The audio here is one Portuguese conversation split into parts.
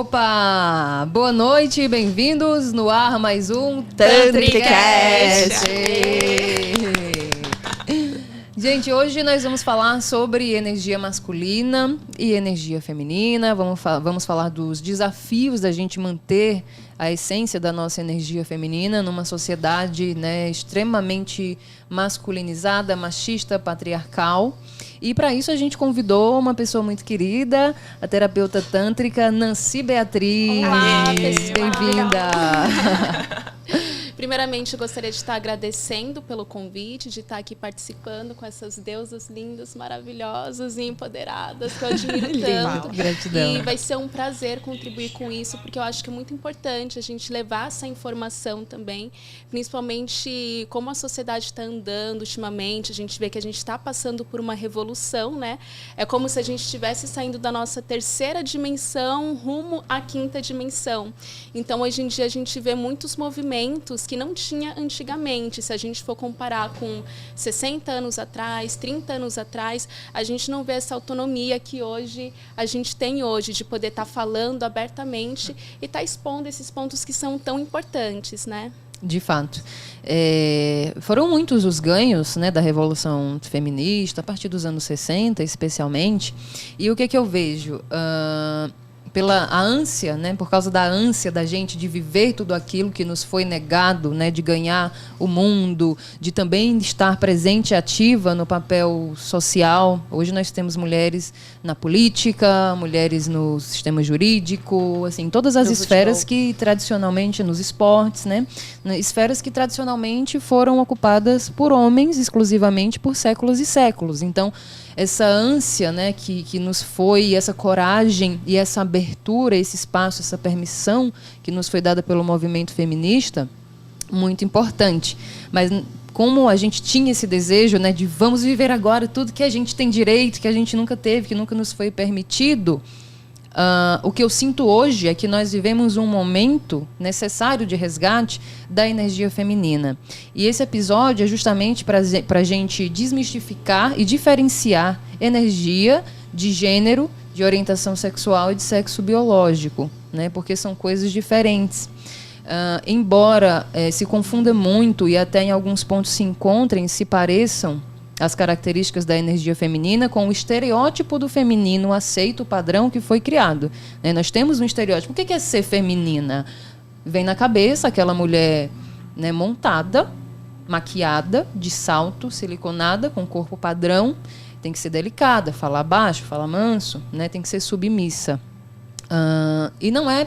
Opa! Boa noite, bem-vindos no ar mais um Tantricast. Gente, hoje nós vamos falar sobre energia masculina e energia feminina. Vamos falar dos desafios da gente manter a essência da nossa energia feminina numa sociedade, né, extremamente masculinizada, machista, patriarcal. E para isso a gente convidou uma pessoa muito querida, a terapeuta tântrica Nancy Beatriz. Olá, pessoal. Bem-vinda. Primeiramente, eu gostaria de estar agradecendo pelo convite, de estar aqui participando com essas deusas lindas, maravilhosas e empoderadas que eu admiro tanto. Gratidão. E vai ser um prazer contribuir com isso, porque eu acho que é muito importante a gente levar essa informação também, principalmente como a sociedade está andando ultimamente. A gente vê que a gente está passando por uma revolução, né? É como se a gente estivesse saindo da nossa terceira dimensão rumo à quinta dimensão. Então, hoje em dia, a gente vê muitos movimentos que não tinha antigamente. Se a gente for comparar com 60 anos atrás, 30 anos atrás, a gente não vê essa autonomia que hoje a gente tem hoje, de poder estar falando abertamente e estar expondo esses pontos que são tão importantes, né? De fato. Foram muitos os ganhos, né, da Revolução Feminista, a partir dos anos 60, especialmente. E o que eu vejo? Pela ânsia, né, por causa da ânsia da gente de viver tudo aquilo que nos foi negado, né, de ganhar o mundo, de também estar presente e ativa no papel social. Hoje nós temos mulheres na política, mulheres no sistema jurídico, assim, todas as esferas que tradicionalmente, nos esportes, né, esferas que tradicionalmente foram ocupadas por homens exclusivamente por séculos e séculos. Então, essa ânsia, né, que nos foi, essa coragem e essa abertura, esse espaço, essa permissão que nos foi dada pelo movimento feminista, muito importante. Mas como a gente tinha esse desejo, né, de vamos viver agora tudo que a gente tem direito, que a gente nunca teve, que nunca nos foi permitido, o que eu sinto hoje é que nós vivemos um momento necessário de resgate da energia feminina. E esse episódio é justamente para a gente desmistificar e diferenciar energia de gênero, de orientação sexual e de sexo biológico, né? Porque são coisas diferentes. Embora se confunda muito e até em alguns pontos se encontrem, se pareçam as características da energia feminina com o estereótipo do feminino aceito, o padrão que foi criado, né? Nós temos um estereótipo. O que é ser feminina? Vem na cabeça aquela mulher, né, montada, maquiada, de salto, siliconada, com corpo padrão, tem que ser delicada, falar baixo, falar manso, né, tem que ser submissa. E não é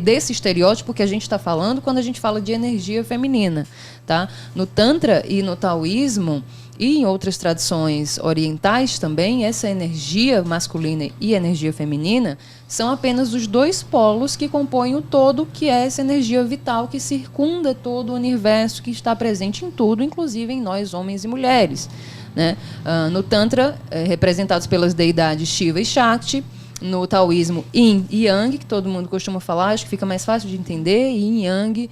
desse estereótipo que a gente está falando quando a gente fala de energia feminina, tá? No Tantra e no Taoísmo, e em outras tradições orientais também, essa energia masculina e energia feminina são apenas os dois polos que compõem o todo, que é essa energia vital que circunda todo o universo, que está presente em tudo, inclusive em nós, homens e mulheres, né? No Tantra, representados pelas deidades Shiva e Shakti. No taoísmo, Yin e Yang, que todo mundo costuma falar, acho que fica mais fácil de entender, Yin e Yang,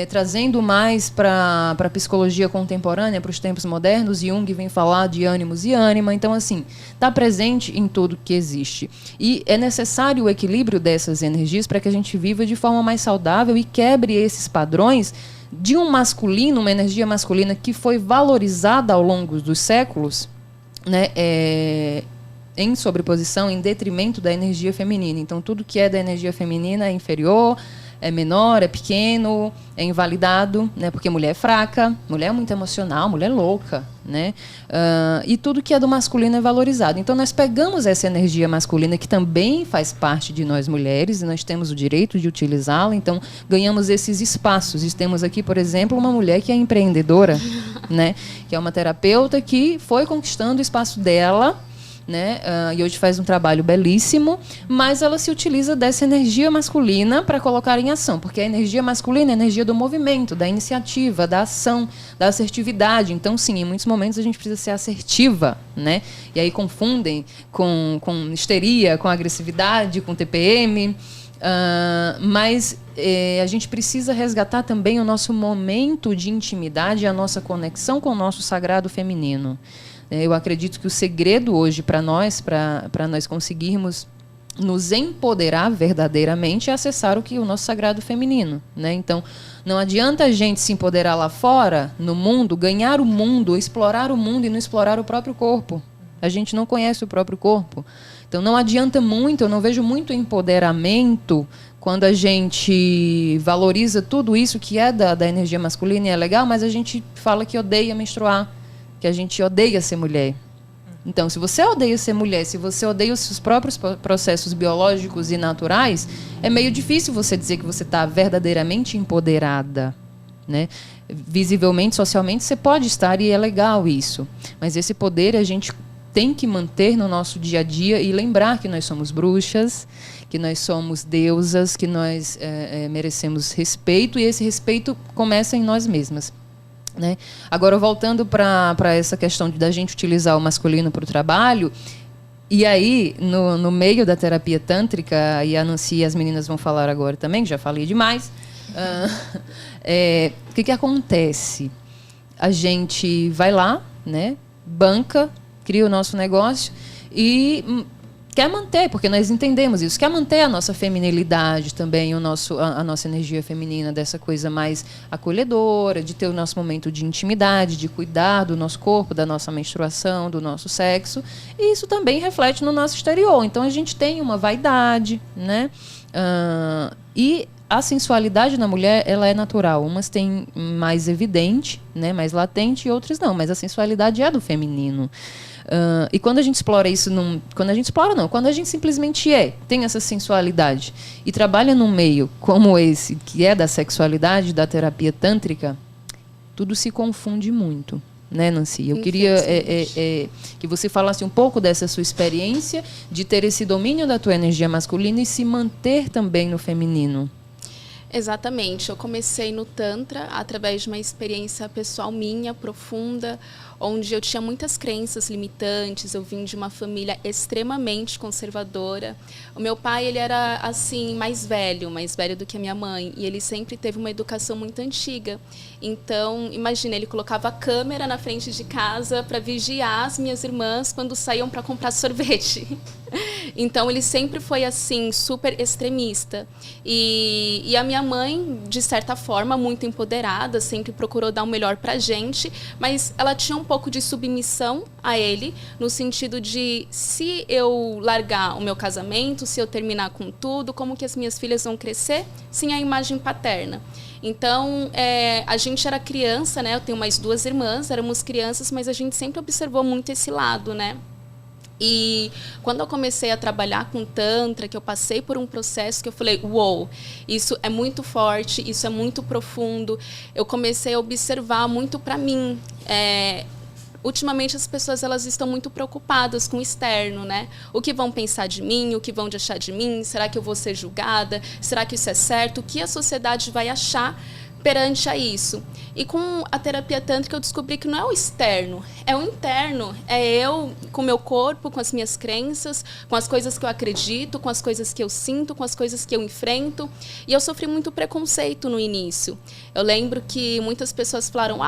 trazendo mais para a psicologia contemporânea, para os tempos modernos. Jung vem falar de ânimos e ânima, então, assim, está presente em tudo que existe. E é necessário o equilíbrio dessas energias para que a gente viva de forma mais saudável e quebre esses padrões de um masculino, uma energia masculina que foi valorizada ao longo dos séculos, né, em sobreposição, em detrimento da energia feminina. Então, tudo que é da energia feminina é inferior, é menor, é pequeno, é invalidado, né? Porque mulher é fraca, mulher é muito emocional, mulher é louca, né? E tudo que é do masculino é valorizado. Então, nós pegamos essa energia masculina, que também faz parte de nós mulheres, e nós temos o direito de utilizá-la. Então, ganhamos esses espaços. E temos aqui, por exemplo, uma mulher que é empreendedora, né? Que é uma terapeuta que foi conquistando o espaço dela, né? E hoje faz um trabalho belíssimo, mas ela se utiliza dessa energia masculina para colocar em ação, porque a energia masculina é a energia do movimento, da iniciativa, da ação, da assertividade. Então, sim, em muitos momentos a gente precisa ser assertiva, né? E aí confundem com histeria, com agressividade, com TPM. Mas a gente precisa resgatar também o nosso momento de intimidade e a nossa conexão com o nosso sagrado feminino. Eu acredito que o segredo hoje para nós conseguirmos nos empoderar verdadeiramente e acessar o nosso sagrado feminino, né? Então, não adianta a gente se empoderar lá fora, no mundo, ganhar o mundo, explorar o mundo e não explorar o próprio corpo. A gente não conhece o próprio corpo. Então, não adianta muito, eu não vejo muito empoderamento quando a gente valoriza tudo isso que é da energia masculina e é legal, mas a gente fala que odeia menstruar, que a gente odeia ser mulher. Então, se você odeia ser mulher, se você odeia os seus próprios processos biológicos e naturais, é meio difícil você dizer que você está verdadeiramente empoderada, né? Visivelmente, socialmente, você pode estar e é legal isso. Mas esse poder a gente tem que manter no nosso dia a dia e lembrar que nós somos bruxas, que nós somos deusas, que nós merecemos respeito, e esse respeito começa em nós mesmas. Né? Agora, voltando para essa questão da gente utilizar o masculino para o trabalho, e aí, no meio da terapia tântrica, e a Nancy e as meninas vão falar agora também, que já falei demais, o que acontece? A gente vai lá, né, banca, cria o nosso negócio e quer manter, porque nós entendemos isso, quer manter a nossa feminilidade também, a nossa energia feminina, dessa coisa mais acolhedora, de ter o nosso momento de intimidade, de cuidar do nosso corpo, da nossa menstruação, do nosso sexo, e isso também reflete no nosso exterior. Então a gente tem uma vaidade, né? E a sensualidade na mulher, ela é natural. Umas têm mais evidente, né, mais latente, e outras não, mas a sensualidade é do feminino. E quando a gente explora isso, quando a gente simplesmente tem essa sensualidade e trabalha num meio como esse, que é da sexualidade, da terapia tântrica, tudo se confunde muito, né, Nancy? Eu queria que você falasse um pouco dessa sua experiência de ter esse domínio da tua energia masculina e se manter também no feminino. Exatamente. Eu comecei no Tantra através de uma experiência pessoal minha, profunda, onde eu tinha muitas crenças limitantes. Eu vim de uma família extremamente conservadora. O meu pai, ele era assim, mais velho do que a minha mãe, e ele sempre teve uma educação muito antiga. Então, imagina, ele colocava a câmera na frente de casa para vigiar as minhas irmãs quando saíam para comprar sorvete. Então, ele sempre foi assim, super extremista. E a minha mãe, de certa forma, muito empoderada, sempre procurou dar o melhor pra gente, mas ela tinha um pouco de submissão a ele, no sentido de, se eu largar o meu casamento, se eu terminar com tudo, como que as minhas filhas vão crescer sem a imagem paterna? Então, a gente era criança, né? Eu tenho mais 2 irmãs, éramos crianças, mas a gente sempre observou muito esse lado, né? E quando eu comecei a trabalhar com Tantra, que eu passei por um processo que eu falei, uou, isso é muito forte, isso é muito profundo, eu comecei a observar muito para mim. Ultimamente as pessoas, elas estão muito preocupadas com o externo, né? O que vão pensar de mim, o que vão achar de mim, será que eu vou ser julgada, será que isso é certo, o que a sociedade vai achar perante a isso. E com a terapia tântrica eu descobri que não é o externo, é o interno. É eu com o meu corpo, com as minhas crenças, com as coisas que eu acredito, com as coisas que eu sinto, com as coisas que eu enfrento. E eu sofri muito preconceito no início. Eu lembro que muitas pessoas falaram,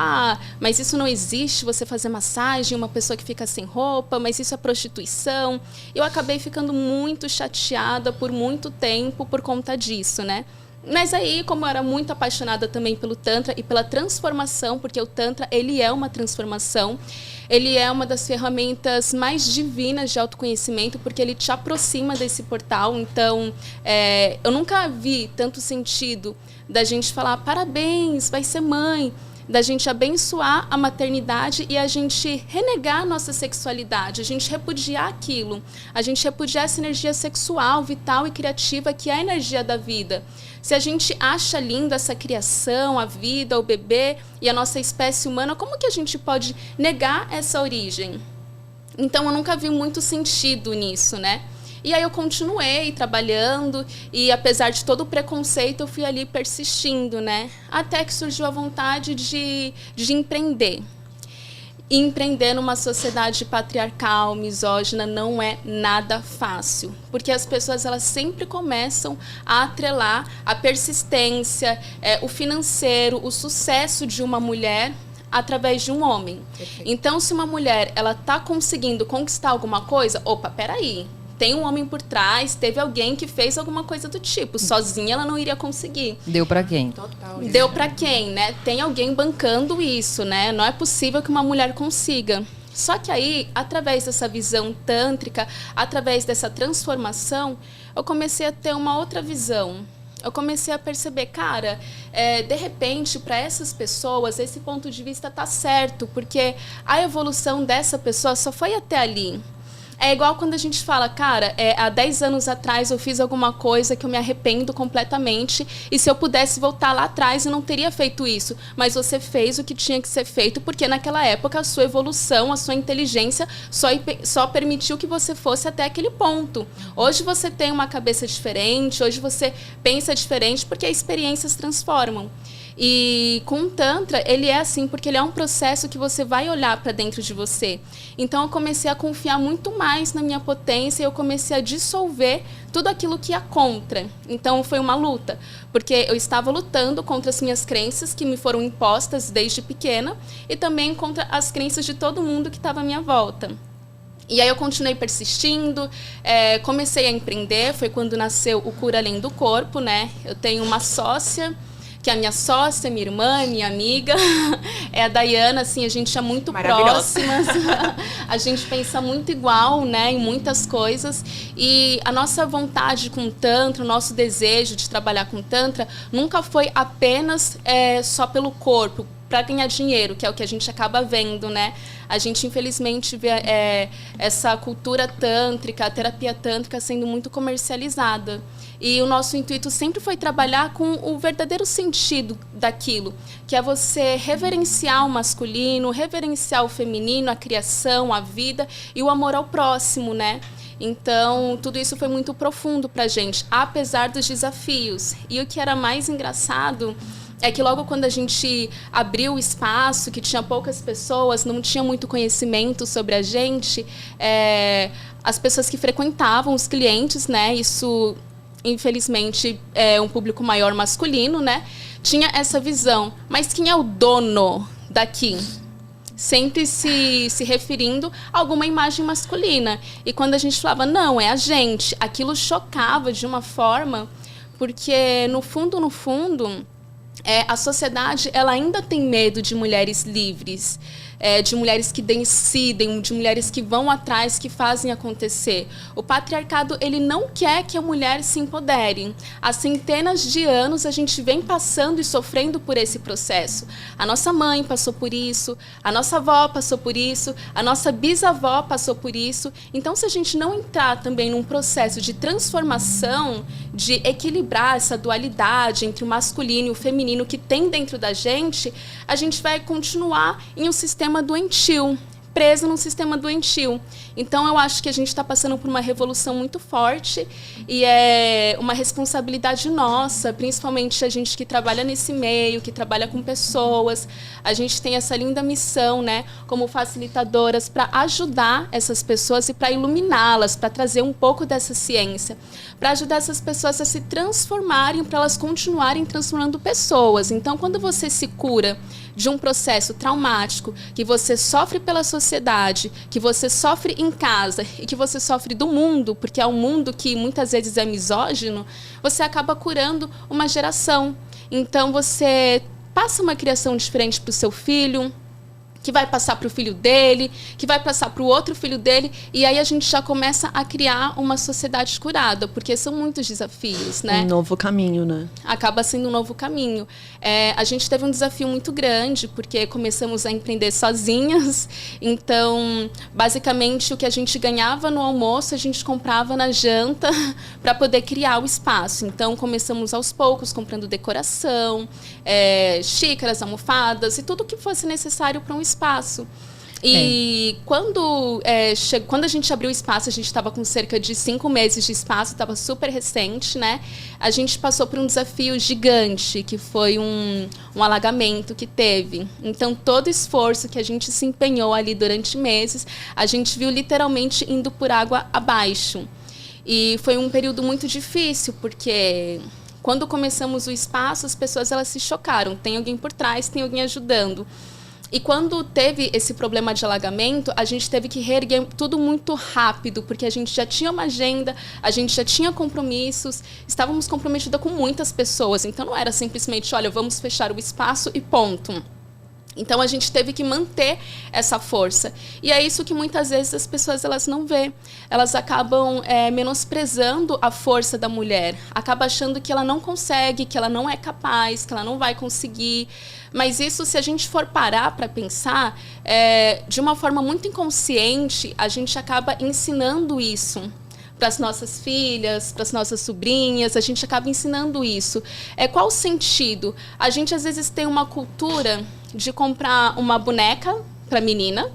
mas isso não existe, você fazer massagem, uma pessoa que fica sem roupa, mas isso é prostituição. Eu acabei ficando muito chateada por muito tempo por conta disso, né? Mas aí, como eu era muito apaixonada também pelo Tantra e pela transformação, porque o Tantra, ele é uma transformação, ele é uma das ferramentas mais divinas de autoconhecimento, porque ele te aproxima desse portal. Então, eu nunca vi tanto sentido da gente falar, parabéns, vai ser mãe, da gente abençoar a maternidade e a gente renegar a nossa sexualidade, a gente repudiar aquilo, a gente repudiar essa energia sexual, vital e criativa que é a energia da vida. Se a gente acha linda essa criação, a vida, o bebê e a nossa espécie humana, como que a gente pode negar essa origem? Então, eu nunca vi muito sentido nisso, né? E aí eu continuei trabalhando e, apesar de todo o preconceito, eu fui ali persistindo, né? Até que surgiu a vontade de empreender. E empreender numa sociedade patriarcal, misógina, não é nada fácil. Porque as pessoas, elas sempre começam a atrelar a persistência, o financeiro, o sucesso de uma mulher através de um homem. Perfeito. Então, se uma mulher ela está conseguindo conquistar alguma coisa, opa, peraí, tem um homem por trás, teve alguém que fez alguma coisa do tipo. Sozinha ela não iria conseguir. Deu pra quem? Total. Deu pra quem, né? Tem alguém bancando isso, né? Não é possível que uma mulher consiga. Só que aí, através dessa visão tântrica, através dessa transformação, eu comecei a ter uma outra visão. Eu comecei a perceber, cara, de repente, para essas pessoas, esse ponto de vista tá certo, porque a evolução dessa pessoa só foi até ali. É igual quando a gente fala, cara, há 10 anos atrás eu fiz alguma coisa que eu me arrependo completamente, e se eu pudesse voltar lá atrás eu não teria feito isso. Mas você fez o que tinha que ser feito, porque naquela época a sua evolução, a sua inteligência só permitiu que você fosse até aquele ponto. Hoje você tem uma cabeça diferente, hoje você pensa diferente, porque as experiências transformam. E com o Tantra, ele é assim, porque ele é um processo que você vai olhar para dentro de você. Então eu comecei a confiar muito mais na minha potência e eu comecei a dissolver tudo aquilo que ia contra. Então foi uma luta, porque eu estava lutando contra as minhas crenças que me foram impostas desde pequena e também contra as crenças de todo mundo que estava à minha volta. E aí eu continuei persistindo, comecei a empreender, foi quando nasceu o Cura Além do Corpo, né? Eu tenho uma sócia, que é a minha sócia, minha irmã, minha amiga, é a Dayana, assim, a gente é muito próximas, a gente pensa muito igual, né, em muitas coisas, e a nossa vontade com o Tantra, o nosso desejo de trabalhar com o Tantra, nunca foi apenas só pelo corpo, para ganhar dinheiro, que é o que a gente acaba vendo, né? A gente, infelizmente, vê essa cultura tântrica, a terapia tântrica sendo muito comercializada. E o nosso intuito sempre foi trabalhar com o verdadeiro sentido daquilo, que é você reverenciar o masculino, reverenciar o feminino, a criação, a vida e o amor ao próximo, né? Então, tudo isso foi muito profundo pra gente, apesar dos desafios. E o que era mais engraçado é que logo quando a gente abriu o espaço, que tinha poucas pessoas, não tinha muito conhecimento sobre a gente, as pessoas que frequentavam, os clientes, né? Isso, infelizmente, é um público maior masculino, né? Tinha essa visão. Mas quem é o dono daqui? Sempre se referindo a alguma imagem masculina. E quando a gente falava, não, é a gente, aquilo chocava de uma forma, porque, no fundo, a sociedade ela ainda tem medo de mulheres livres, de mulheres que decidem, de mulheres que vão atrás, que fazem acontecer. O patriarcado ele não quer que a mulher se empodere. Há centenas de anos a gente vem passando e sofrendo por esse processo. A nossa mãe passou por isso, a nossa avó passou por isso, a nossa bisavó passou por isso. Então, se a gente não entrar também num processo de transformação, de equilibrar essa dualidade entre o masculino e o feminino que tem dentro da gente, a gente vai continuar em um sistema doentio, preso num sistema doentio. Então, eu acho que a gente está passando por uma revolução muito forte e é uma responsabilidade nossa, principalmente a gente que trabalha nesse meio, que trabalha com pessoas. A gente tem essa linda missão, né, como facilitadoras, para ajudar essas pessoas e para iluminá-las, para trazer um pouco dessa ciência, para ajudar essas pessoas a se transformarem, para elas continuarem transformando pessoas. Então, quando você se cura de um processo traumático, que você sofre pela sociedade, que você sofre em casa e que você sofre do mundo, porque é um mundo que muitas vezes é misógino, você acaba curando uma geração. Então você passa uma criação diferente para o seu filho, que vai passar para o filho dele, que vai passar para o outro filho dele, e aí a gente já começa a criar uma sociedade curada, porque são muitos desafios, né? Um novo caminho, né? Acaba sendo um novo caminho. A gente teve um desafio muito grande, porque começamos a empreender sozinhas, então, basicamente, o que a gente ganhava no almoço, a gente comprava na janta para poder criar o espaço. Então, começamos aos poucos, comprando decoração, xícaras, almofadas e tudo que fosse necessário para um espaço. E quando a gente abriu o espaço, a gente estava com cerca de 5 meses de espaço, estava super recente, né? A gente passou por um desafio gigante, que foi um alagamento que teve. Então, todo o esforço que a gente se empenhou ali durante meses, a gente viu literalmente indo por água abaixo. E foi um período muito difícil, porque quando começamos o espaço, as pessoas elas se chocaram. Tem alguém por trás, tem alguém ajudando. E quando teve esse problema de alagamento, a gente teve que reerguer tudo muito rápido, porque a gente já tinha uma agenda, a gente já tinha compromissos, estávamos comprometidas com muitas pessoas. Então não era simplesmente, olha, vamos fechar o espaço e ponto. Então a gente teve que manter essa força. E é isso que muitas vezes as pessoas elas não vê. Elas acabam menosprezando a força da mulher. Acaba achando que ela não consegue, que ela não é capaz, que ela não vai conseguir. Mas isso, se a gente for parar para pensar, de uma forma muito inconsciente, a gente acaba ensinando isso para as nossas filhas, para as nossas sobrinhas, a gente acaba ensinando isso. Qual o sentido? A gente, às vezes, tem uma cultura de comprar uma boneca para a menina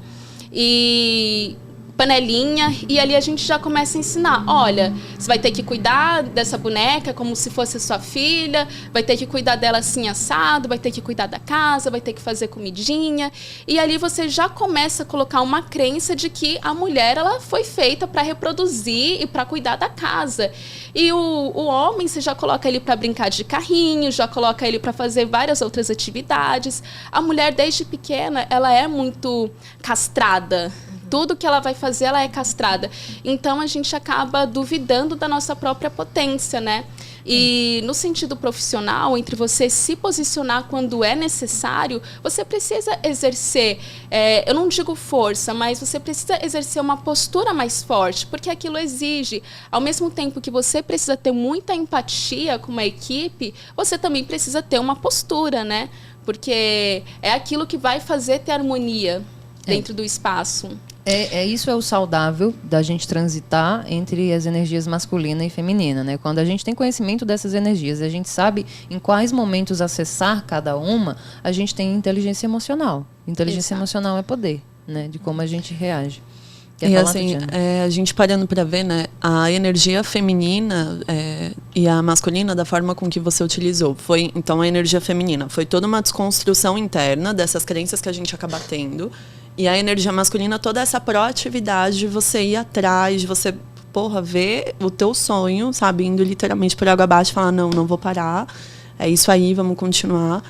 e panelinha, e ali a gente já começa a ensinar. Olha, você vai ter que cuidar dessa boneca como se fosse sua filha, vai ter que cuidar dela assim assado, vai ter que cuidar da casa, vai ter que fazer comidinha. E ali você já começa a colocar uma crença de que a mulher ela foi feita para reproduzir e para cuidar da casa. E o homem você já coloca ele para brincar de carrinho, já coloca ele para fazer várias outras atividades. A mulher desde pequena ela é muito castrada. Tudo que ela vai fazer, ela é castrada. Então, a gente acaba duvidando da nossa própria potência, né? E no sentido profissional, entre você se posicionar quando é necessário, você precisa exercer, eu não digo força, mas você precisa exercer uma postura mais forte, porque aquilo exige. Ao mesmo tempo que você precisa ter muita empatia com uma equipe, você também precisa ter uma postura, né? Porque é aquilo que vai fazer ter harmonia dentro do espaço. Isso é o saudável da gente transitar entre as energias masculina e feminina, né? Quando a gente tem conhecimento dessas energias, a gente sabe em quais momentos acessar cada uma, a gente tem inteligência emocional. Inteligência emocional é poder, né? De como a gente reage. Quer falar, assim, a gente parando para ver, né, a energia feminina e a masculina da forma com que você utilizou. Foi, então, a energia feminina foi toda uma desconstrução interna dessas crenças que a gente acaba tendo. E a energia masculina, toda essa proatividade de você ir atrás, de você, ver o teu sonho, sabe? Indo literalmente por água abaixo e falar, não vou parar. É isso aí, vamos continuar.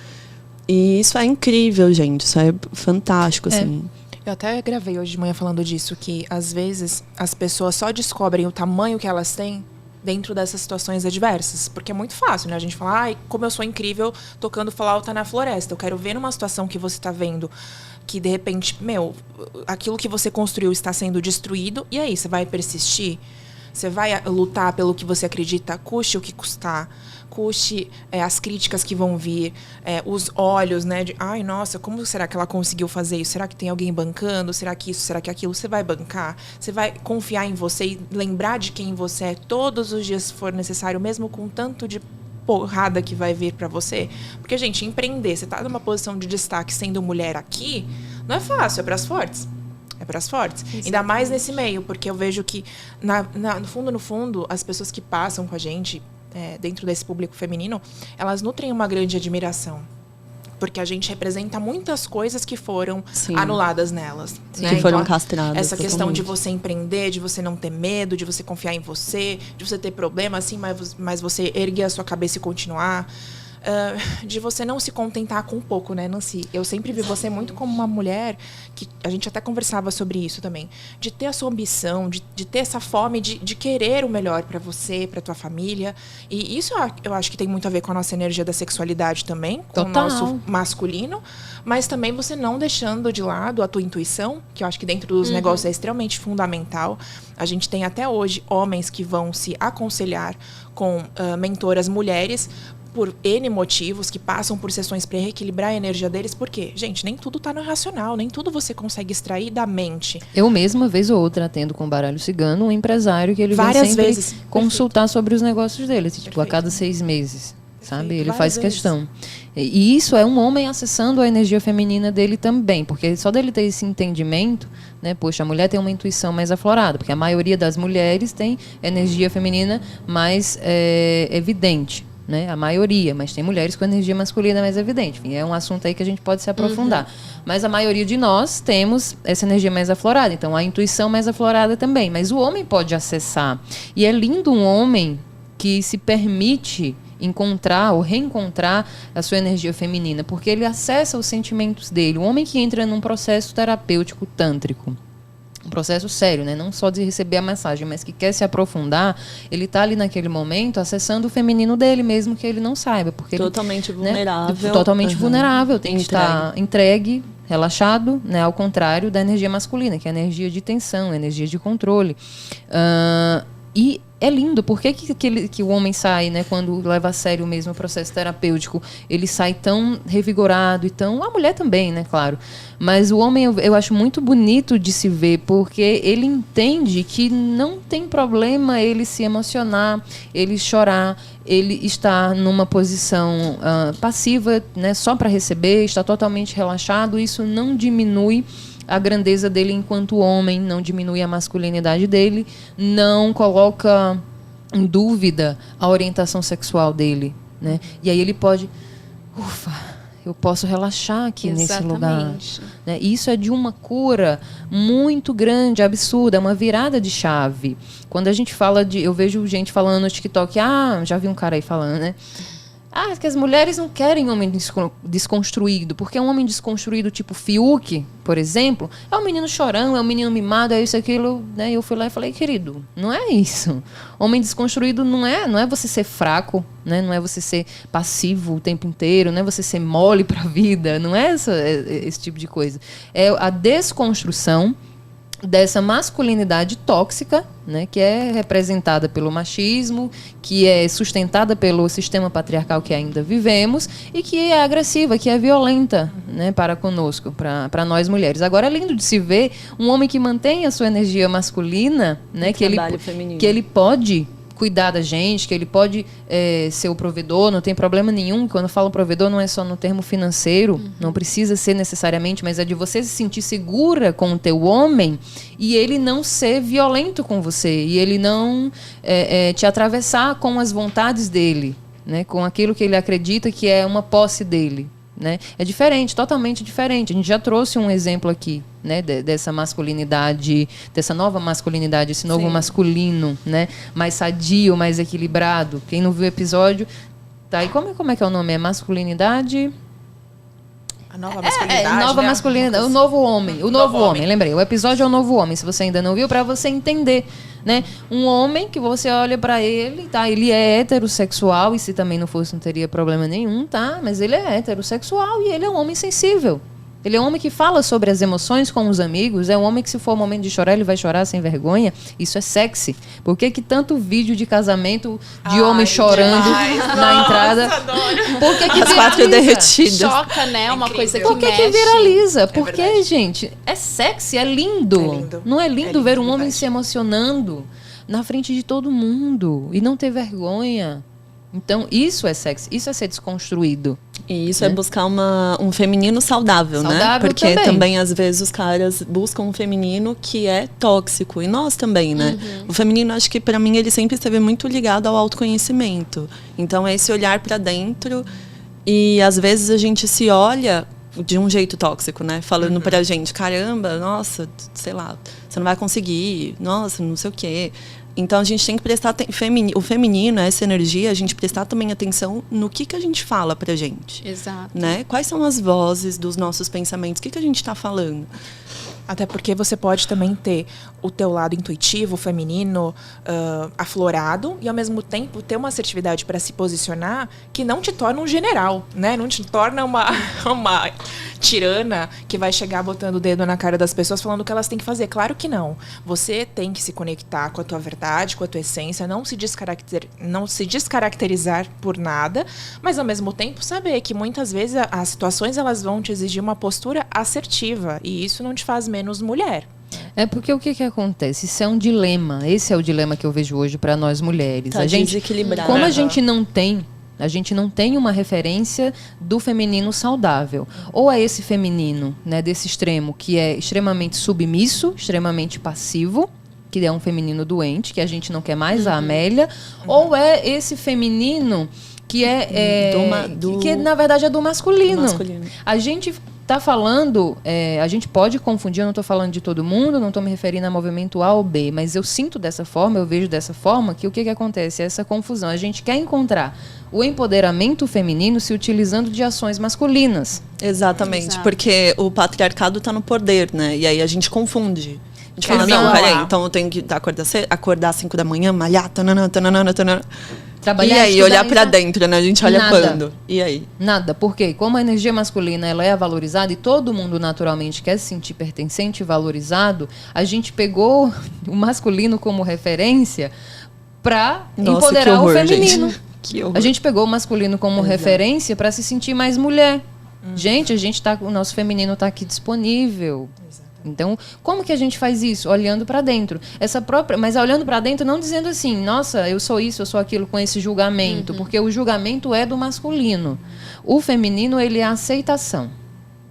E isso é incrível, gente. Isso é fantástico, assim. Eu até gravei hoje de manhã falando disso, que às vezes as pessoas só descobrem o tamanho que elas têm dentro dessas situações adversas. Porque é muito fácil, né? A gente fala, ai, como eu sou incrível tocando flauta na floresta. Eu quero ver numa situação que você tá vendo que, de repente, aquilo que você construiu está sendo destruído. E aí, você vai persistir? Você vai lutar pelo que você acredita, custe o que custar, custe as críticas que vão vir, os olhos, né? De, ai, nossa, como será que ela conseguiu fazer isso? Será que tem alguém bancando? Será que isso? Será que aquilo? Você vai bancar? Você vai confiar em você e lembrar de quem você é todos os dias, se for necessário, mesmo com tanto de porrada que vai vir pra você? Porque, gente, empreender, você tá numa posição de destaque sendo mulher aqui, não é fácil, é pras fortes. É para as fortes. Exatamente. Ainda mais nesse meio, porque eu vejo que, no fundo, as pessoas que passam com a gente, dentro desse público feminino, elas nutrem uma grande admiração. Porque a gente representa muitas coisas que foram anuladas nelas. Né? Que foram castradas. Essa questão de você empreender, de você não ter medo, de você confiar em você, de você ter problema, assim, mas você erguer a sua cabeça e continuar. De você não se contentar com pouco, né, Nancy? Eu sempre vi você muito como uma mulher que a gente até conversava sobre isso também, de ter a sua ambição, de ter essa fome de querer o melhor para você, para tua família. E isso eu acho que tem muito a ver com a nossa energia da sexualidade também, com o nosso masculino, mas também você não deixando de lado a tua intuição, que eu acho que dentro dos negócios é extremamente fundamental. A gente tem até hoje homens que vão se aconselhar com mentoras mulheres por N motivos, que passam por sessões para reequilibrar a energia deles. Por quê? Gente, nem tudo tá no racional, nem tudo você consegue extrair da mente. Eu mesma, vez ou outra, atendo com baralho cigano um empresário que ele várias vem sempre vezes consultar sobre os negócios dele, tipo, a cada 6 meses. Sabe? Ele faz questão. E isso é um homem acessando a energia feminina dele também, porque só dele ter esse entendimento, né? Poxa, a mulher tem uma intuição mais aflorada, porque a maioria das mulheres tem energia feminina mais evidente. Né? A maioria, mas tem mulheres com energia masculina mais evidente. Enfim, é um assunto aí que a gente pode se aprofundar. Mas a maioria de nós temos essa energia mais aflorada, então a intuição mais aflorada também. Mas o homem pode acessar. E é lindo um homem que se permite encontrar ou reencontrar a sua energia feminina, porque ele acessa os sentimentos dele. O homem que entra num processo terapêutico tântrico, um processo sério, né? Não só de receber a massagem, mas que quer se aprofundar, ele está ali naquele momento acessando o feminino dele, mesmo que ele não saiba. Porque totalmente ele, vulnerável. Né? Totalmente vulnerável, tem que estar entregue, relaxado, né? Ao contrário da energia masculina, que é a energia de tensão, a energia de controle. E é lindo, por que o homem sai, né, quando leva a sério mesmo o processo terapêutico, ele sai tão revigorado e tão... A mulher também, né, claro. Mas o homem eu acho muito bonito de se ver, porque ele entende que não tem problema ele se emocionar, ele chorar, ele estar numa posição passiva, né, só para receber, está totalmente relaxado. Isso não diminui a grandeza dele enquanto homem, não diminui a masculinidade dele, não coloca em dúvida a orientação sexual dele, né? E aí ele pode, eu posso relaxar aqui nesse lugar, né? E isso é de uma cura muito grande, absurda, é uma virada de chave. Quando a gente fala eu vejo gente falando no TikTok, já vi um cara aí falando, né? Que as mulheres não querem homem desconstruído, porque um homem desconstruído tipo Fiuk, por exemplo, é um menino chorão, é um menino mimado, é isso, aquilo, né? Eu fui lá e falei, querido, não é isso. Homem desconstruído não é você ser fraco, né? Não é você ser passivo o tempo inteiro, não é você ser mole pra vida, não é esse tipo de coisa. É a desconstrução dessa masculinidade tóxica, né, que é representada pelo machismo, que é sustentada pelo sistema patriarcal que ainda vivemos e que é agressiva, que é violenta, né, para conosco, para nós mulheres. Agora é lindo de se ver um homem que mantém a sua energia masculina, né, que ele pode cuidar da gente, que ele pode ser o provedor, não tem problema nenhum. Quando eu falo provedor, não é só no termo financeiro, não precisa ser necessariamente, mas é de você se sentir segura com o teu homem e ele não ser violento com você, e ele não te atravessar com as vontades dele, né, com aquilo que ele acredita que é uma posse dele. Né? É diferente, totalmente diferente. A gente já trouxe um exemplo aqui, né, dessa masculinidade, dessa nova masculinidade, esse novo masculino, né, mais sadio, mais equilibrado. Quem não viu o episódio, tá aí. Como é que é o nome? É masculinidade... A nova masculinidade. Nova masculinidade, o novo homem. O novo homem, lembrei. O episódio é o novo homem, se você ainda não viu, para você entender, né? Um homem que você olha para ele, tá? Ele é heterossexual, e se também não fosse, não teria problema nenhum, tá? Mas ele é heterossexual e ele é um homem sensível. Ele é um homem que fala sobre as emoções com os amigos. É um homem que, se for o momento de chorar, ele vai chorar sem vergonha. Isso é sexy. Por que tanto vídeo de casamento de homem chorando na entrada? Por que as quatro derretidas? Choca, né? Uma coisa que Por que mexe. viraliza? Porque, gente, é sexy, é lindo. Não é lindo ver um homem se emocionando na frente de todo mundo e não ter vergonha? Então, isso é sexy, isso é ser desconstruído. E isso é buscar um feminino saudável, né? Porque também, às vezes, os caras buscam um feminino que é tóxico. E nós também, né? O feminino, acho que, pra mim, ele sempre esteve muito ligado ao autoconhecimento. Então, é esse olhar pra dentro. E, às vezes, a gente se olha de um jeito tóxico, né? Falando pra gente, caramba, nossa, sei lá, você não vai conseguir, nossa, não sei o quê. Então, a gente tem que prestar o feminino, essa energia, a gente prestar também atenção no que a gente fala pra gente. Exato. Né? Quais são as vozes dos nossos pensamentos? O que a gente está falando? Até porque você pode também ter o teu lado intuitivo, feminino, aflorado, e ao mesmo tempo ter uma assertividade para se posicionar que não te torna um general, né? Não te torna uma tirana que vai chegar botando o dedo na cara das pessoas falando o que elas têm que fazer. Claro que não. Você tem que se conectar com a tua verdade, com a tua essência, não se descaracterizar por nada, mas ao mesmo tempo saber que muitas vezes as situações elas vão te exigir uma postura assertiva, e isso não te faz menos mulher. É porque o que acontece? Isso é um dilema. Esse é o dilema que eu vejo hoje para nós mulheres. Tá desequilibrado. Como a gente não tem uma referência do feminino saudável. Ou é esse feminino, né, desse extremo, que é extremamente submisso, extremamente passivo, que é um feminino doente, que a gente não quer mais, a Amélia. Ou é esse feminino que que na verdade é do masculino. A gente está falando, a gente pode confundir, eu não estou falando de todo mundo, não estou me referindo a movimento A ou B, mas eu sinto dessa forma, eu vejo dessa forma, que o que acontece? Essa confusão. A gente quer encontrar o empoderamento feminino se utilizando de ações masculinas. Exatamente, Exato. porque o patriarcado está no poder, né? E aí a gente confunde. A gente fala, Exato. não, peraí, então eu tenho que acordar às 5 da manhã, malhar, tanana, tanana, tanana. Trabalhar, E aí, estudar, olhar pra dentro, né? A gente olha Nada. quando? E aí? Nada, porque como a energia masculina ela é valorizada e todo mundo naturalmente quer se sentir pertencente e valorizado, a gente pegou o masculino como referência para Nossa, empoderar que horror, o feminino. gente. Que horror. A gente pegou o masculino como referência para se sentir mais mulher. Gente, o nosso feminino está aqui disponível. Então, como que a gente faz isso? Olhando para dentro. Mas olhando para dentro, não dizendo assim, nossa, eu sou isso, eu sou aquilo, com esse julgamento. Porque o julgamento é do masculino. O feminino, ele é a aceitação.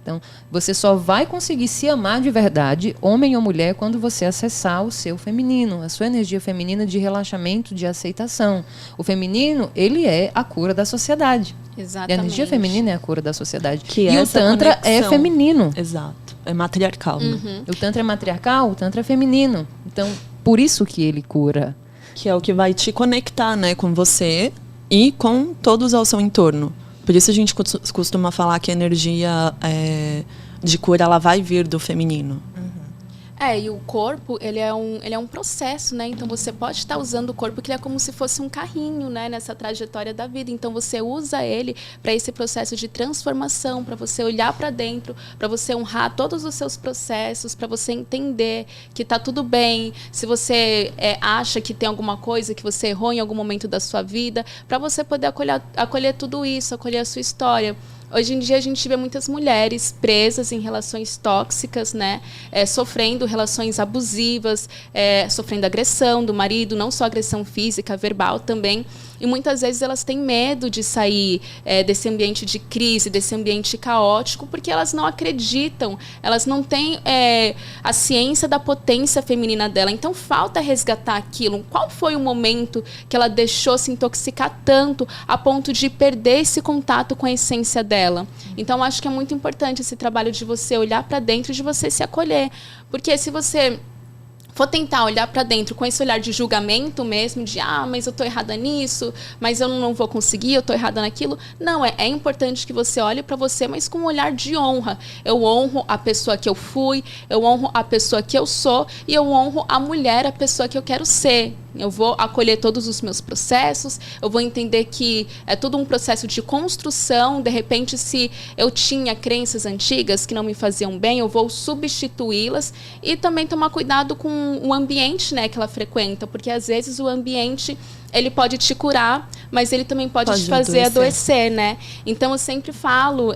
Então, você só vai conseguir se amar de verdade, homem ou mulher, quando você acessar o seu feminino, a sua energia feminina de relaxamento, de aceitação. O feminino, ele é a cura da sociedade. Exatamente. E a energia feminina é a cura da sociedade. Que e é o essa Tantra é conexão. feminino. Exato. É matriarcal, né? O Tantra é matriarcal, o Tantra é feminino. Então, por isso que ele cura. Que é o que vai te conectar, né, com você e com todos ao seu entorno. Por isso a gente costuma falar que a energia de cura ela vai vir do feminino. E o corpo, ele é um processo, né? Então, você pode estar usando o corpo que ele é como se fosse um carrinho, né? Nessa trajetória da vida. Então, você usa ele para esse processo de transformação, para você olhar para dentro, para você honrar todos os seus processos, para você entender que tá tudo bem. Se você acha que tem alguma coisa que você errou em algum momento da sua vida, para você poder acolher tudo isso, acolher a sua história. Hoje em dia a gente vê muitas mulheres presas em relações tóxicas, né? Sofrendo relações abusivas, sofrendo agressão do marido, não só agressão física, verbal também. E muitas vezes elas têm medo de sair desse ambiente de crise, desse ambiente caótico, porque elas não acreditam, elas não têm a ciência da potência feminina dela. Então falta resgatar aquilo. Qual foi o momento que ela deixou se intoxicar tanto a ponto de perder esse contato com a essência dela? Então acho que é muito importante esse trabalho de você olhar para dentro e de você se acolher. Porque se você for tentar olhar para dentro com esse olhar de julgamento mesmo, de mas eu tô errada nisso, mas eu não vou conseguir, eu tô errada naquilo. Não, é importante que você olhe para você, mas com um olhar de honra. Eu honro a pessoa que eu fui, eu honro a pessoa que eu sou e eu honro a mulher, a pessoa que eu quero ser. Eu vou acolher todos os meus processos, eu vou entender que é tudo um processo de construção. De repente, se eu tinha crenças antigas que não me faziam bem, eu vou substituí-las e também tomar cuidado com o ambiente, né, que ela frequenta, porque às vezes o ambiente ele pode te curar, mas ele também pode te fazer adoecer, né? Então eu sempre falo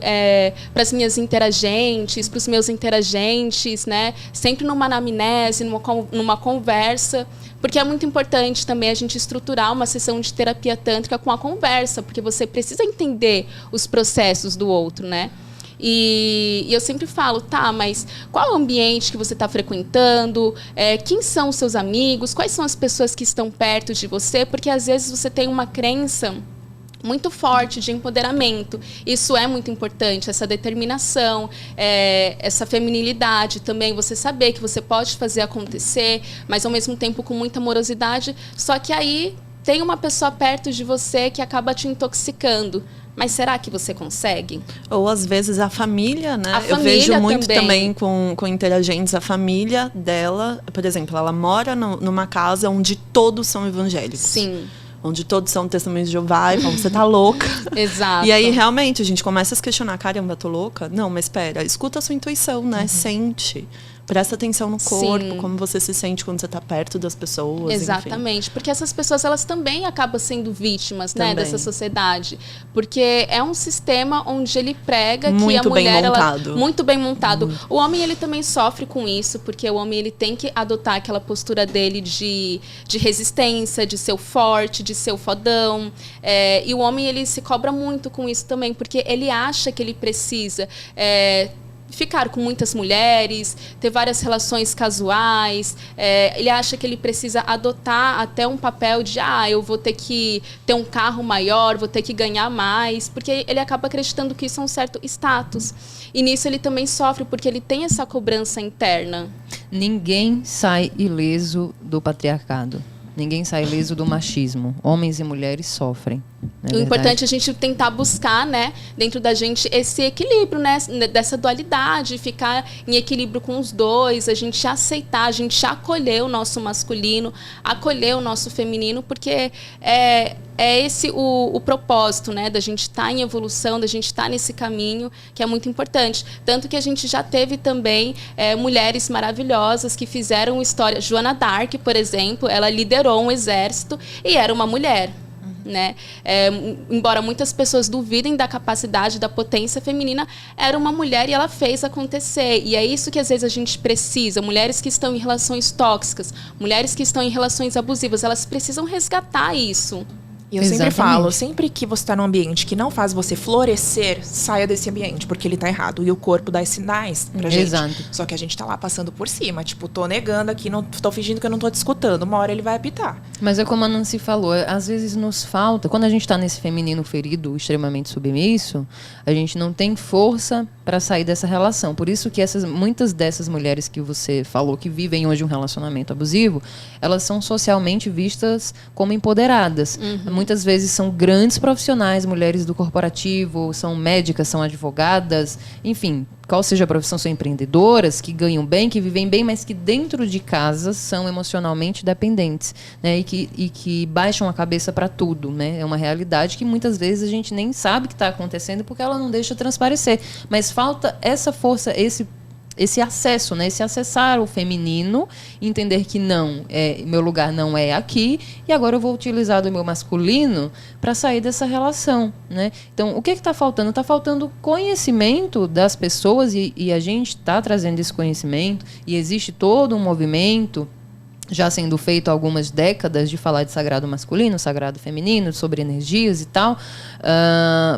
para as minhas interagentes, para os meus interagentes, né? Sempre numa anamnese, numa conversa, porque é muito importante também a gente estruturar uma sessão de terapia tântrica com a conversa, porque você precisa entender os processos do outro, né? E eu sempre falo, mas qual é o ambiente que você está frequentando? Quem são os seus amigos? Quais são as pessoas que estão perto de você? Porque às vezes você tem uma crença muito forte de empoderamento. Isso é muito importante, essa determinação, essa feminilidade também, você saber que você pode fazer acontecer, mas ao mesmo tempo com muita amorosidade. Só que aí tem uma pessoa perto de você que acaba te intoxicando. Mas será que você consegue? Ou às vezes a família, né? A família eu vejo muito também com interagentes, a família dela, por exemplo, ela mora numa casa onde todos são evangélicos. Sim. Onde todos são testemunhos de Jeová e falam, você tá louca. Exato. E aí, realmente, a gente começa a se questionar, caramba, tô louca? Não, mas espera, escuta a sua intuição, né? Sente. Presta atenção no corpo, Sim. como você se sente quando você está perto das pessoas. Exatamente, enfim. porque essas pessoas elas também acabam sendo vítimas, né, Também. dessa sociedade. Porque é um sistema onde ele prega Muito que a mulher... bem montado. Muito bem montado. O homem ele também sofre com isso, porque o homem ele tem que adotar aquela postura dele de resistência, de ser o forte, de ser o fodão. E o homem ele se cobra muito com isso também, porque ele acha que ele precisa... ficar com muitas mulheres, ter várias relações casuais. Ele acha que ele precisa adotar até um papel de eu vou ter que ter um carro maior, vou ter que ganhar mais, porque ele acaba acreditando que isso é um certo status. E nisso ele também sofre, porque ele tem essa cobrança interna. Ninguém sai ileso do patriarcado. Ninguém sai ileso do machismo. Homens e mulheres sofrem. O importante é a gente tentar buscar, né, dentro da gente esse equilíbrio, né, dessa dualidade, ficar em equilíbrio com os dois, a gente aceitar, a gente acolher o nosso masculino, acolher o nosso feminino, porque é esse o propósito, né, da gente estar em evolução, da gente estar nesse caminho, que é muito importante. Tanto que a gente já teve também mulheres maravilhosas que fizeram história. Joana d'Arc, por exemplo, ela liderou um exército e era uma mulher. Né? Embora muitas pessoas duvidem da capacidade, da potência feminina, era uma mulher e ela fez acontecer. E é isso que às vezes a gente precisa. Mulheres que estão em relações tóxicas, mulheres que estão em relações abusivas, elas precisam resgatar isso. E eu sempre falo, sempre que você está num ambiente que não faz você florescer, saia desse ambiente, porque ele tá errado. E o corpo dá sinais pra gente. Exato. Só que a gente tá lá passando por cima. Tipo, tô negando aqui, não tô fingindo que eu não tô te escutando. Uma hora ele vai apitar. Mas é como a Nancy falou, às vezes nos falta, quando a gente tá nesse feminino ferido, extremamente submisso, a gente não tem força para sair dessa relação. Por isso que muitas dessas mulheres que você falou que vivem hoje um relacionamento abusivo, elas são socialmente vistas como empoderadas. Muitas vezes são grandes profissionais, mulheres do corporativo, são médicas, são advogadas, enfim, qual seja a profissão, são empreendedoras, que ganham bem, que vivem bem, mas que dentro de casa são emocionalmente dependentes, né? E que baixam a cabeça para tudo, né? É uma realidade que muitas vezes a gente nem sabe que está acontecendo porque ela não deixa transparecer. Mas falta essa força, esse acesso, né? Esse acessar o feminino, entender que não, meu lugar não é aqui, e agora eu vou utilizar do meu masculino para sair dessa relação, né? Então, o que está faltando? Está faltando conhecimento das pessoas, e a gente está trazendo esse conhecimento, e existe todo um movimento já sendo feito há algumas décadas de falar de sagrado masculino, sagrado feminino, sobre energias e tal,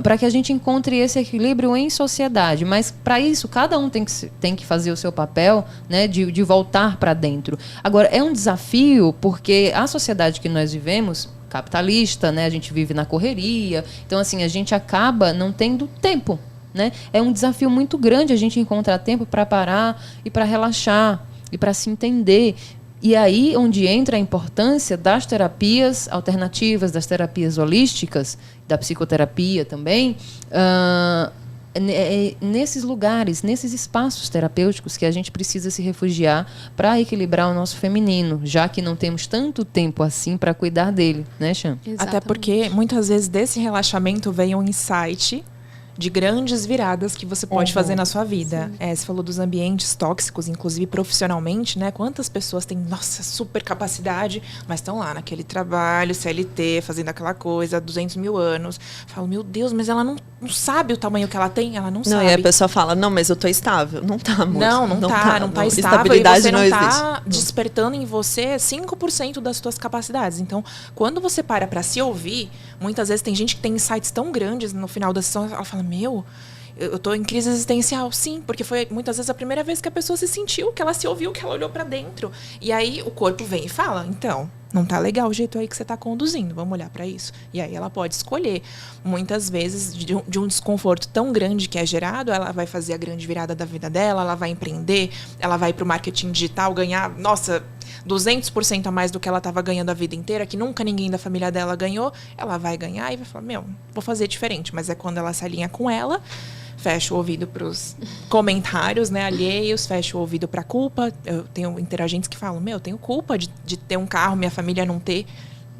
para que a gente encontre esse equilíbrio em sociedade. Mas, para isso, cada um tem que fazer o seu papel, né, de voltar para dentro. Agora, é um desafio, porque a sociedade que nós vivemos, capitalista, né, a gente vive na correria, então, assim, a gente acaba não tendo tempo, né? É um desafio muito grande a gente encontrar tempo para parar e para relaxar e para se entender. E aí onde entra a importância das terapias alternativas, das terapias holísticas, da psicoterapia também, nesses lugares, nesses espaços terapêuticos que a gente precisa se refugiar para equilibrar o nosso feminino, já que não temos tanto tempo assim para cuidar dele, né, Chan? Até porque muitas vezes desse relaxamento vem um insight de grandes viradas que você pode fazer na sua vida. Você falou dos ambientes tóxicos, inclusive profissionalmente, né? Quantas pessoas têm, nossa, super capacidade, mas estão lá naquele trabalho, CLT, fazendo aquela coisa há 200 mil anos. Falo, meu Deus, mas ela não sabe o tamanho que ela tem, ela não sabe. E a pessoa fala, não, mas eu tô estável. Não tá, amor. Não tá estável. Estabilidade e você não tá existe. despertando em você 5% das suas capacidades. Então, quando você para se ouvir, muitas vezes tem gente que tem insights tão grandes no final da sessão, ela fala, eu tô em crise existencial, sim, porque foi muitas vezes a primeira vez que a pessoa se sentiu, que ela se ouviu, que ela olhou pra dentro. E aí o corpo vem e fala, então, não tá legal o jeito aí que você tá conduzindo, vamos olhar pra isso. E aí ela pode escolher. Muitas vezes, de um desconforto tão grande que é gerado, ela vai fazer a grande virada da vida dela, ela vai empreender, ela vai pro marketing digital, ganhar, nossa, 200% a mais do que ela estava ganhando a vida inteira, que nunca ninguém da família dela ganhou, ela vai ganhar e vai falar, vou fazer diferente. Mas é quando ela se alinha com ela, fecha o ouvido para os comentários, né, alheios, fecha o ouvido para a culpa. Eu tenho interagentes que falam, eu tenho culpa de ter um carro, minha família não ter.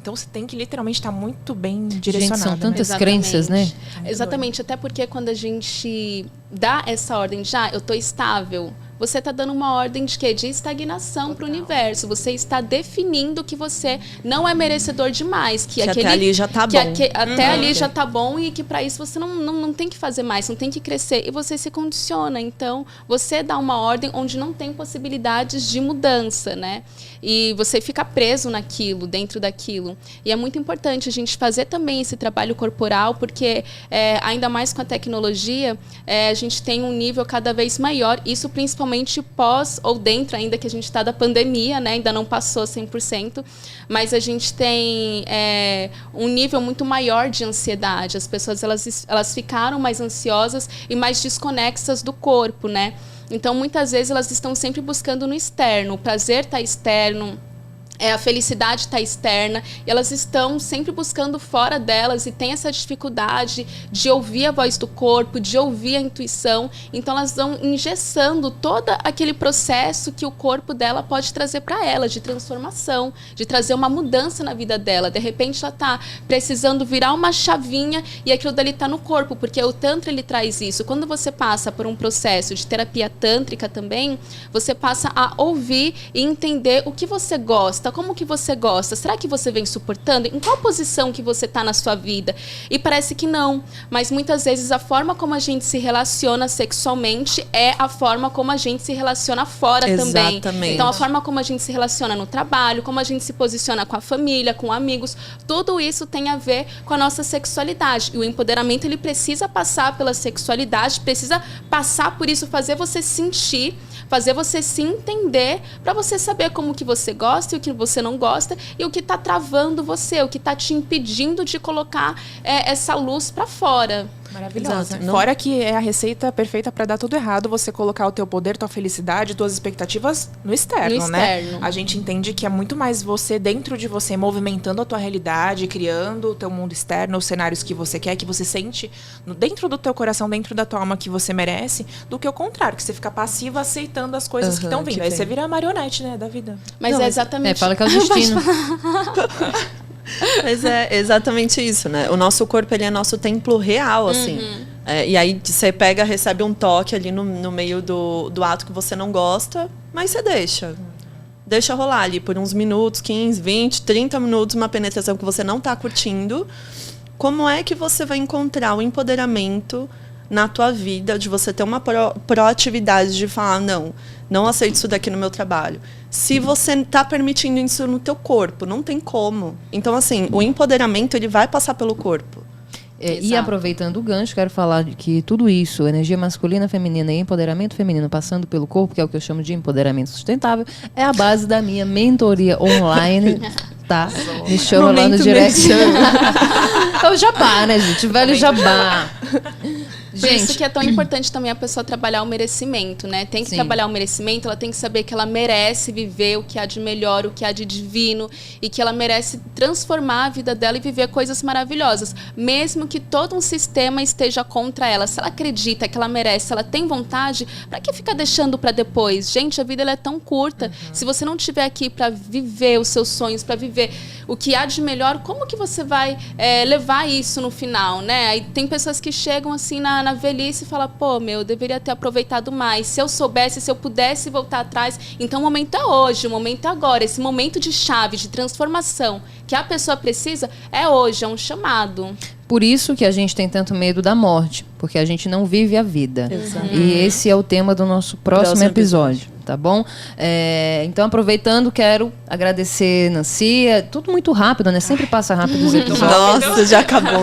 Então você tem que literalmente estar muito bem direcionado. Gente, são tantas crenças, né? Exatamente, até porque quando a gente dá essa ordem de eu tô estável, você está dando uma ordem de quê? De estagnação para o universo. Você está definindo que você não é merecedor demais. Que até ali já tá bom. Até ali já tá bom e que para isso você não tem que fazer mais, não tem que crescer. E você se condiciona. Então, você dá uma ordem onde não tem possibilidades de mudança, né? E você fica preso naquilo, dentro daquilo. E é muito importante a gente fazer também esse trabalho corporal, porque ainda mais com a tecnologia, a gente tem um nível cada vez maior, isso principalmente pós ou dentro ainda que a gente está da pandemia, né? Ainda não passou 100%, mas a gente tem um nível muito maior de ansiedade. As pessoas elas ficaram mais ansiosas e mais desconexas do corpo, né? Então, muitas vezes, elas estão sempre buscando no externo. O prazer está externo, a felicidade está externa, e elas estão sempre buscando fora delas e tem essa dificuldade de ouvir a voz do corpo, de ouvir a intuição. Então, elas vão engessando todo aquele processo que o corpo dela pode trazer para ela, de transformação, de trazer uma mudança na vida dela. De repente, ela está precisando virar uma chavinha e aquilo dali está no corpo, porque o Tantra ele traz isso. Quando você passa por um processo de terapia tântrica também, você passa a ouvir e entender o que você gosta, como que você gosta, será que você vem suportando? Em qual posição que você está na sua vida? E parece que não, mas muitas vezes a forma como a gente se relaciona sexualmente é a forma como a gente se relaciona fora também. Então a forma como a gente se relaciona no trabalho, como a gente se posiciona com a família, com amigos, tudo isso tem a ver com a nossa sexualidade. E o empoderamento ele precisa passar pela sexualidade, precisa passar por isso, fazer você sentir, fazer você se entender, para você saber como que você gosta e o que você não gosta e o que está travando você, o que está te impedindo de colocar essa luz para fora. Maravilhosa. Fora que é a receita perfeita para dar tudo errado, você colocar o teu poder, tua felicidade, tuas expectativas no externo, né? A gente entende que é muito mais você dentro de você, movimentando a tua realidade, criando o teu mundo externo, os cenários que você quer, que você sente dentro do teu coração, dentro da tua alma que você merece, do que o contrário, que você fica passiva aceitando as coisas que estão vindo. Aí você vira a marionete, né, da vida. Mas é exatamente... fala que é o destino. Mas é exatamente isso, né? O nosso corpo, ele é nosso templo real, assim. E aí você pega, recebe um toque ali no meio do ato que você não gosta, mas você deixa. Deixa rolar ali por uns minutos, 15, 20, 30 minutos, uma penetração que você não tá curtindo. Como é que você vai encontrar o empoderamento na tua vida, de você ter uma proatividade de falar, não aceito isso daqui no meu trabalho. Se você está permitindo isso no teu corpo, não tem como. Então, assim, o empoderamento, ele vai passar pelo corpo. E aproveitando o gancho, quero falar de que tudo isso, energia masculina, feminina e empoderamento feminino passando pelo corpo, que é o que eu chamo de empoderamento sustentável, é a base da minha mentoria online, tá? Me chama lá no direct. É o jabá, né, gente? O velho jabá. Por isso que é tão importante também a pessoa trabalhar o merecimento, né? Tem que trabalhar o merecimento, ela tem que saber que ela merece viver o que há de melhor, o que há de divino, e que ela merece transformar a vida dela e viver coisas maravilhosas, mesmo que todo um sistema esteja contra ela. Se ela acredita que ela merece, se ela tem vontade, para que ficar deixando para depois? Gente, a vida ela é tão curta. Se você não estiver aqui para viver os seus sonhos, para viver o que há de melhor, como que você vai levar isso no final, né? Aí tem pessoas que chegam assim na velhice e falam, pô, eu deveria ter aproveitado mais. Se eu soubesse, se eu pudesse voltar atrás. Então o momento é hoje, o momento é agora. Esse momento de chave, de transformação que a pessoa precisa é hoje, é um chamado. Por isso que a gente tem tanto medo da morte, porque a gente não vive a vida. E esse é o tema do nosso próximo episódio, tá bom? Então, aproveitando, quero agradecer, Nancy. É tudo muito rápido, né? Sempre passa rápido os episódios. Nossa, já acabou.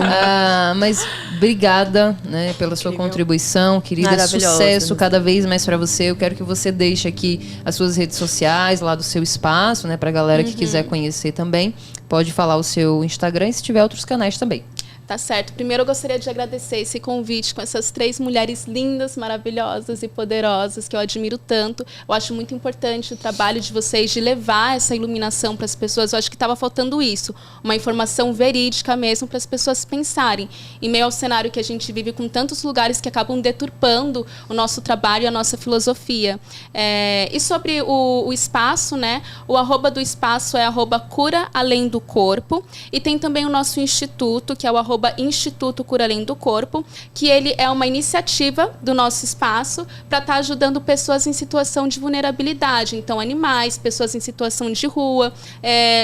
Mas obrigada, né, pela sua contribuição, querida. Sucesso cada vez mais para você. Eu quero que você deixe aqui as suas redes sociais, lá do seu espaço, né, pra galera que quiser conhecer também. Pode falar o seu Instagram e se tiver outros canais também. Tá certo. Primeiro eu gostaria de agradecer esse convite com essas 3 mulheres lindas, maravilhosas e poderosas que eu admiro tanto. Eu acho muito importante o trabalho de vocês de levar essa iluminação para as pessoas. Eu acho que estava faltando isso, uma informação verídica mesmo para as pessoas pensarem. Em meio ao cenário que a gente vive com tantos lugares que acabam deturpando o nosso trabalho e a nossa filosofia. E sobre o espaço, né? O @ do espaço é @cura além do corpo. E tem também o nosso instituto, que é o @Instituto Cura Além do Corpo, que ele é uma iniciativa do nosso espaço para estar ajudando pessoas em situação de vulnerabilidade. Então, animais, pessoas em situação de rua.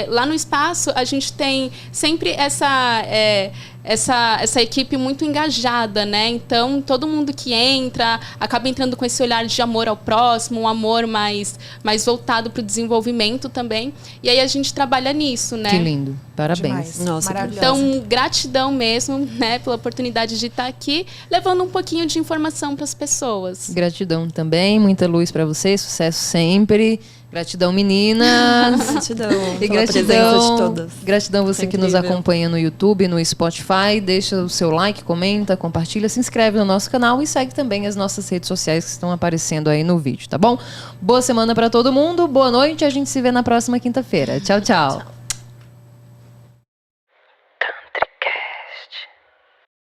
Lá no espaço, a gente tem sempre essa equipe muito engajada, né? Então, todo mundo que entra acaba entrando com esse olhar de amor ao próximo, um amor mais voltado para o desenvolvimento também. E aí a gente trabalha nisso, né? Que lindo. Parabéns. Demais. Nossa, Então, gratidão mesmo, né, pela oportunidade de estar aqui, levando um pouquinho de informação para as pessoas. Gratidão também, muita luz para você, sucesso sempre. Gratidão, meninas. Gratidão E pela presença de todas. Gratidão você que nos Incrível. acompanha no YouTube, no Spotify. Deixa o seu like, comenta, compartilha, se inscreve no nosso canal e segue também as nossas redes sociais que estão aparecendo aí no vídeo, tá bom? Boa semana para todo mundo, boa noite, a gente se vê na próxima quinta-feira. Tchau, tchau.